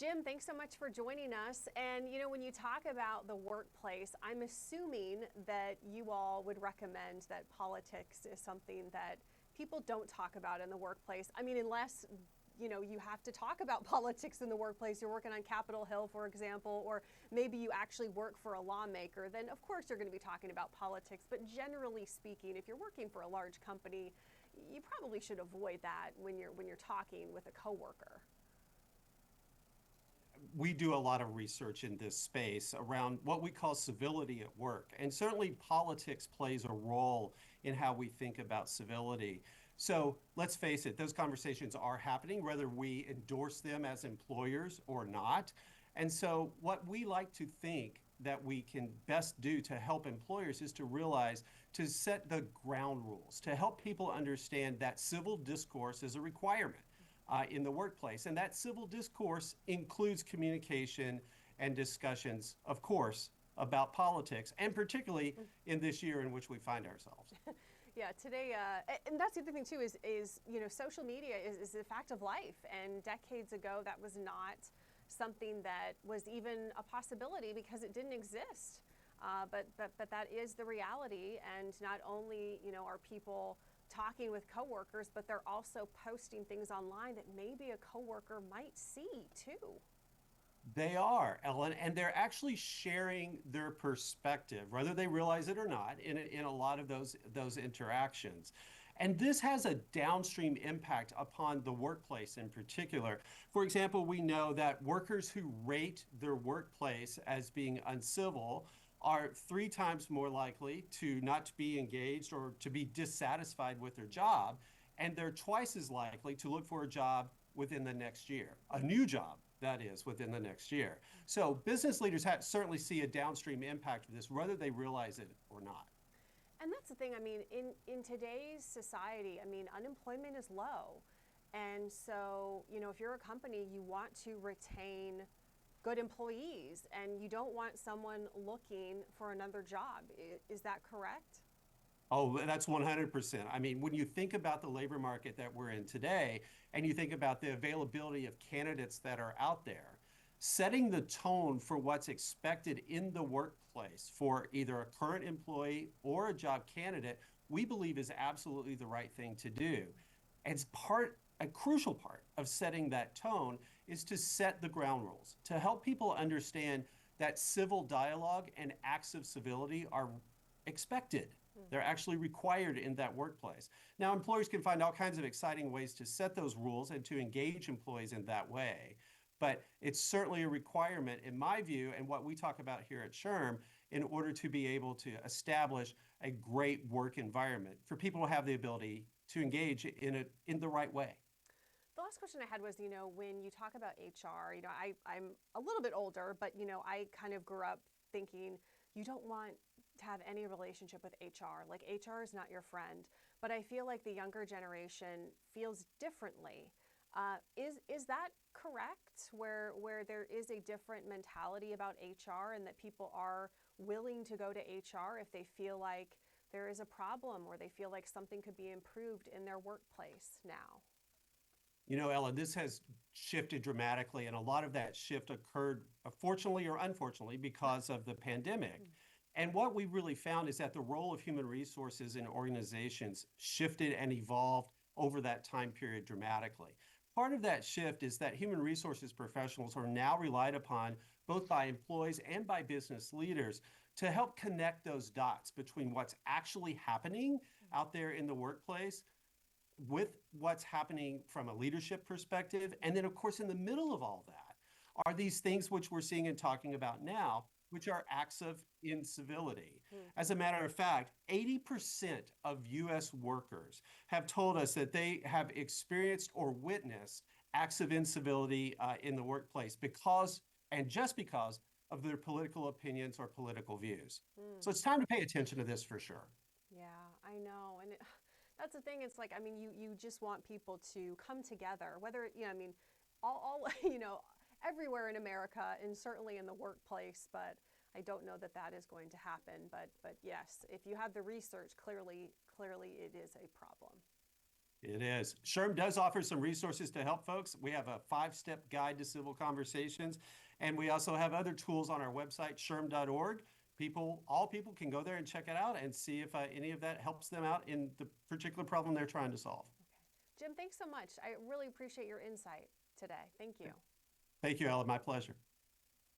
Jim, thanks so much for joining us. And when you talk about the workplace, I'm assuming that you all would recommend that politics is something that people don't talk about in the workplace. I mean, unless you have to talk about politics in the workplace. You're working on Capitol Hill, for example, or maybe you actually work for a lawmaker, then of course you're going to be talking about politics. But generally speaking, if you're working for a large company, you probably should avoid that when you're talking with a coworker. We do a lot of research in this space around what we call civility at work. And certainly politics plays a role in how we think about civility. So let's face it, those conversations are happening, whether we endorse them as employers or not. And so what we like to think that we can best do to help employers is to realize to set the ground rules, to help people understand that civil discourse is a requirement in the workplace. And that civil discourse includes communication and discussions, of course, about politics, and particularly in this year in which we find ourselves. Yeah, today, and that's the other thing too, is social media is a fact of life. And decades ago, that was not something that was even a possibility because it didn't exist. But that is the reality. And not only, are people talking with coworkers, but they're also posting things online that maybe a coworker might see too. They are, Ellen, and they're actually sharing their perspective, whether they realize it or not, in a lot of those interactions. And this has a downstream impact upon the workplace in particular. For example, we know that workers who rate their workplace as being uncivil are 3 times more likely to not be engaged or to be dissatisfied with their job, and they're twice as likely to look for a job within the next year, a new job, that is, within the next year. So business leaders certainly see a downstream impact of this, whether they realize it or not. And that's the thing, I mean, in today's society, I mean, unemployment is low. And so, if you're a company, you want to retain good employees and you don't want someone looking for another job. Is that correct? Oh, that's 100%. I mean, when you think about the labor market that we're in today, and you think about the availability of candidates that are out there, setting the tone for what's expected in the workplace for either a current employee or a job candidate, we believe is absolutely the right thing to do. And a crucial part of setting that tone is to set the ground rules, to help people understand that civil dialogue and acts of civility are expected. They're actually required in that workplace. Now, employers can find all kinds of exciting ways to set those rules and to engage employees in that way. But it's certainly a requirement, in my view, and what we talk about here at SHRM, in order to be able to establish a great work environment for people to have the ability to engage in the right way. The last question I had was, when you talk about HR, I'm a little bit older, but, I kind of grew up thinking you don't want to have any relationship with HR. Like, HR is not your friend. But I feel like the younger generation feels differently. Is that correct, where there is a different mentality about HR and that people are willing to go to HR if they feel like there is a problem or they feel like something could be improved in their workplace now? Ellen, this has shifted dramatically, and a lot of that shift occurred, fortunately or unfortunately, because of the pandemic. And what we really found is that the role of human resources in organizations shifted and evolved over that time period dramatically. Part of that shift is that human resources professionals are now relied upon both by employees and by business leaders to help connect those dots between what's actually happening out there in the workplace with what's happening from a leadership perspective. And then, of course, in the middle of all that are these things which we're seeing and talking about now, which are acts of incivility. As a matter of fact, 80% of US workers have told us that they have experienced or witnessed acts of incivility in the workplace just because of their political opinions or political views. So it's time to pay attention to this for sure. Yeah, I know. And that's the thing. It's like, I mean, you just want people to come together, whether, all everywhere in America and certainly in the workplace, but I don't know that that is going to happen. But yes, if you have the research, clearly it is a problem. It is. SHRM does offer some resources to help folks. We have a 5-step guide to civil conversations, and we also have other tools on our website, shrm.org. All people can go there and check it out and see if any of that helps them out in the particular problem they're trying to solve. Okay. Jim, thanks so much. I really appreciate your insight today. Thank you. Thank you, Ellen. My pleasure.